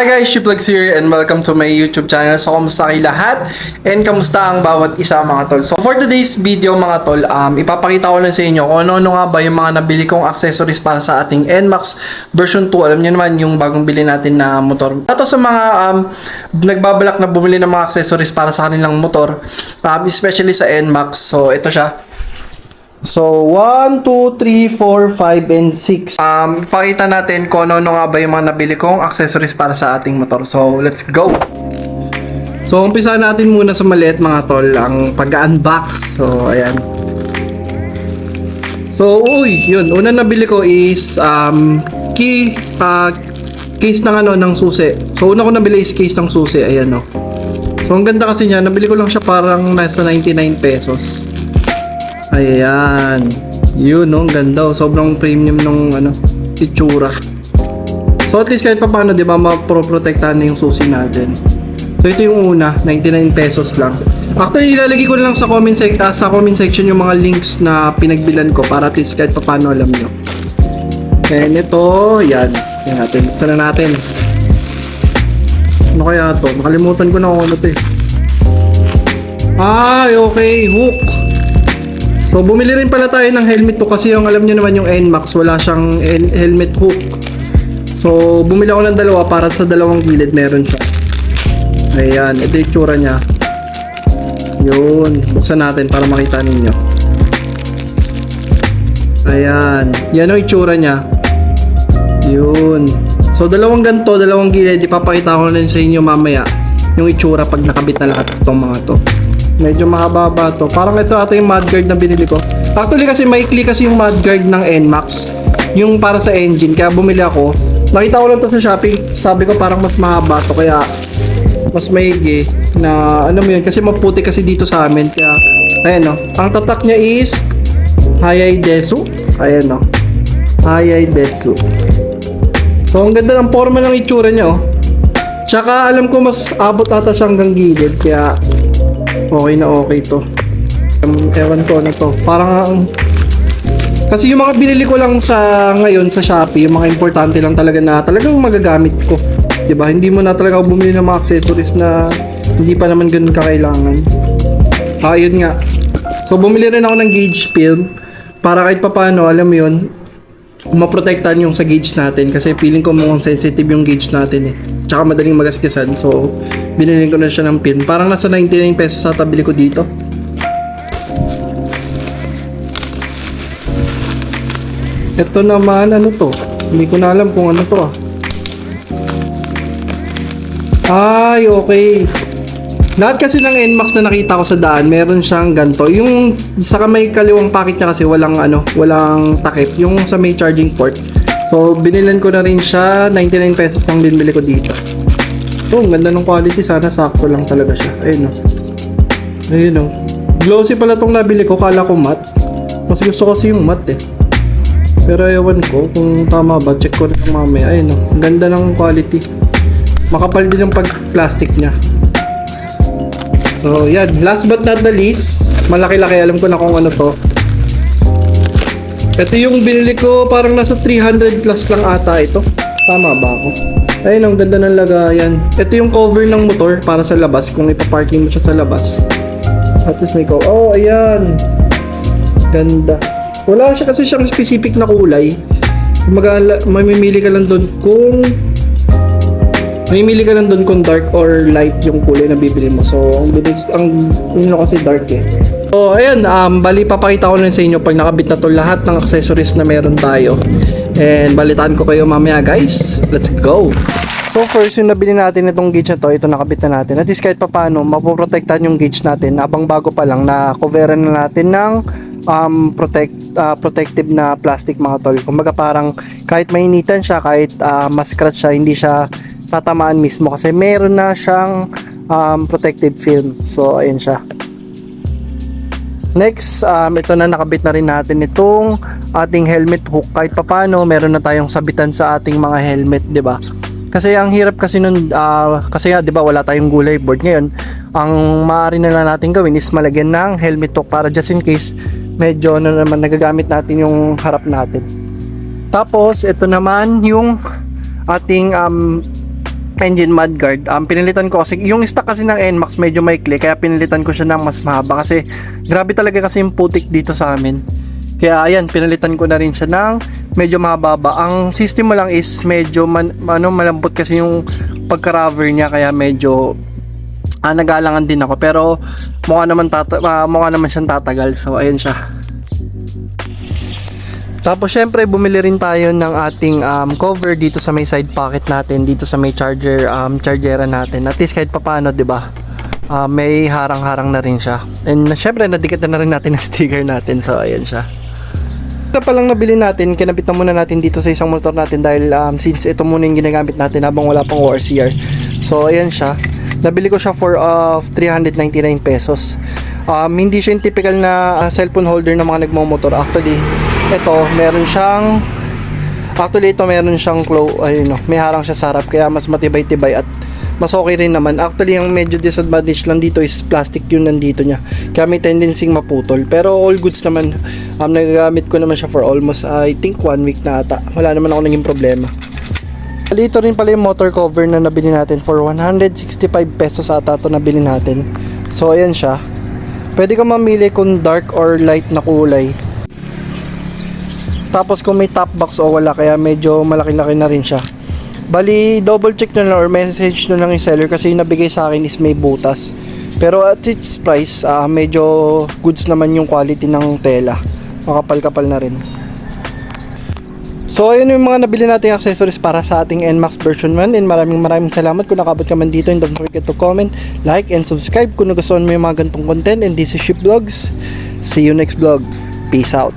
Hi guys, Shiplex here and welcome to my YouTube channel. So, kamusta kayo lahat? And kamusta ang bawat isa mga tol? So, for today's video mga tol, ipapakita ko lang sa inyo kung ano nga ba yung mga nabili kong accessories para sa ating NMAX version 2. Alam niyo naman yung bagong bili natin na motor. Ito sa mga nagbabalak na bumili ng mga accessories para sa kanilang motor, especially sa NMAX. So, ito siya. So, 1, 2, 3, 4, 5, and 6. Pakita natin kung ano nga ba yung mga nabili kong accessories para sa ating motor. So, let's go! So, umpisa natin muna sa maliit mga tol, ang pag-unbox. So, ayan. So, yun. Una nabili ko is case ng ng susi. So, una ko nabili is case ng susi. Ayan, no. So, ang ganda kasi niya. Nabili ko lang siya parang nasa 99 pesos. Ayan. Yun, no? Ganda. Sobrang premium nung itsura. So, at least kahit pa paano, di ba, maproprotektahan na yung susi natin. So, ito yung una. 99 pesos lang. Actually, ilalagay ko na lang sa comment section yung mga links na pinagbilan ko para at least kahit pa paano alam nyo. And ito, yan. Yan natin. Ito na natin. Ano kaya ito? Nakalimutan ko na kung ano ito eh. Okay. Hook. So, bumili rin pala tayo ng helmet to kasi yung alam nyo naman yung NMAX, wala siyang helmet hook. So, bumili ako ng dalawa para sa dalawang gilid meron siya. Ayan, ito yung tsura niya. Yun, buksan natin para makita ninyo. Ayan, yan o yung tsura niya. Yun. So, dalawang ganito, dalawang gilid, ipapakita ko na sa inyo mamaya yung itsura pag nakabit na lahat itong mga to. Medyo mahaba to. Parang ito ata yung mudguard na binili ko. Actually kasi maikli kasi yung mudguard ng NMAX. Yung para sa engine. Kaya bumili ako. Nakita ko lang to sa Shopee. Sabi ko parang mas mahaba to. Kaya mas maigi na ano mo yun. Kasi maputi kasi dito sa amin. Kaya ayan o. Ang tatak niya is Hayai Desu. Ayan o. Hayai Desu. So ang ganda ng forma ng itsura niya o. Tsaka alam ko mas abot ata siya hanggang gilid. Kaya okay na okay to. Ewan ko na to. Parang kasi yung mga binili ko lang sa ngayon sa Shopee, yung mga importante lang talaga na talagang magagamit ko. 'Di ba? Hindi mo na talaga bumili ng mga accessories na hindi pa naman ganoon kakailangan. Yun nga. So bumili rin ako ng gauge film para kahit papaano, alam mo 'yun, maprotektahan yung sa gauge natin kasi feeling ko mukhang sensitive yung gauge natin eh. Tsaka madaling magasgasan. So, binili ko na siya ng pin. Parang nasa 99 pesos sa tabili ko dito. Ito naman, ano to? Hindi ko na alam kung ano to okay. Lahat kasi ng NMAX na nakita ko sa daan, meron siyang ganito. Yung sa may kaliwang packet niya kasi walang takip. Yung sa may charging port. So, binilan ko na rin siya. 99 pesos lang binili ko dito. Ang ganda ng quality. Sana sakto lang talaga siya. Ayun o. Glossy pala tong nabili ko. Kala ko matte. Mas gusto kasi yung matte eh. Pero ewan ko kung tama ba. Check ko rin mamaya. Ayun o. Ang ganda ng quality. Makapal din yung pag-plastic niya. So, yan. Last but not the least, malaki-laki. Alam ko na kung ano to. Ito yung binili ko. Parang nasa 300 plus lang ata ito. Tama ba ako? Ayun, ang ganda ng lagayan. Ito yung cover ng motor para sa labas. Kung ipaparking mo siya sa labas. At least may cover. Ayan. Ganda. Wala siya kasi siyang specific na kulay. Mamimili ka lang doon kung dark or light yung kulay na bibili mo. So, yun kasi dark eh. So, ayan, bali papakita ko na sa inyo pag nakabit na to lahat ng accessories na meron tayo. And balitaan ko kayo mamaya guys. Let's go! So, first yung nabili natin itong gauge na to, ito nakabit na natin. At least kahit pa paano, mapoprotektahan yung gauge natin. Habang bago pa lang, na coveran na natin ng protective na plastic mga tol. Kumbaga parang kahit mainitan siya, kahit ma-scratch siya, hindi siya tatamaan mismo kasi meron na siyang protective film. So ayun siya. Next, ito na nakabit na rin natin itong ating helmet hook. Kahit papaano meron na tayong sabitan sa ating mga helmet, 'di ba? Kasi ang hirap kasi nun kasi 'di ba wala tayong gulay board ngayon. Ang maaari na lang natin gawin is malagyan ng helmet hook para just in case medyo naman nagagamit natin yung harap natin. Tapos ito naman yung ating engine mudguard. Pinilitan ko kasi yung stock kasi ng NMAX medyo maikli, kaya pinilitan ko siya ng mas mahaba kasi grabe talaga kasi yung putik dito sa amin. Kaya ayan, pinalitan ko na rin siya ng medyo mahaba. Ang system mo lang is medyo malambot kasi yung pagka-rubber niya, kaya medyo nagalangan din ako, pero mukha naman siyang tatagal. So ayan siya. Tapos syempre bumili rin tayo ng ating cover dito sa may side pocket natin, dito sa may chargera natin. At least kahit papaano, 'di ba? May harang-harang na rin siya. And syempre nadikit na rin natin ang sticker natin. So ayan siya. Ito pa lang nabili natin, kinabit na muna natin dito sa isang motor natin dahil since ito muna yung ginagamit natin habang wala pang ORCR. So ayan siya. Nabili ko siya for 399 pesos. Hindi siya yung typical na cellphone holder ng mga nagmomotor. Actually, ito meron siyang may harang siya sa harap, kaya mas matibay-tibay at mas okay rin naman. Actually, yung medyo disadvantage lang dito is plastic yung nandito niya, kaya may tendency maputol. Pero all goods naman. Nagagamit ko naman siya for almost I think 1 week na ata. Wala naman ako naging problema. Ito rin pala yung motor cover na nabili natin for 165 pesos ata ito nabili natin. So ayan siya. Pwede kang mamili kung dark or light na kulay. Tapos kung may top box o wala, kaya medyo malaki-laki na rin siya. Bali, double check nyo lang or message nyo lang yung seller kasi yung nabigay sa akin is may butas. Pero at its price, medyo goods naman yung quality ng tela. Makapal-kapal na rin. So ayun yung mga nabili nating accessories para sa ating NMAX version 1, and maraming salamat kung nakabot ka man dito, and don't forget to comment, like, and subscribe kung nagustuhan mo yung mga ganitong content. And this is Ship Vlogs. See you next vlog. Peace out.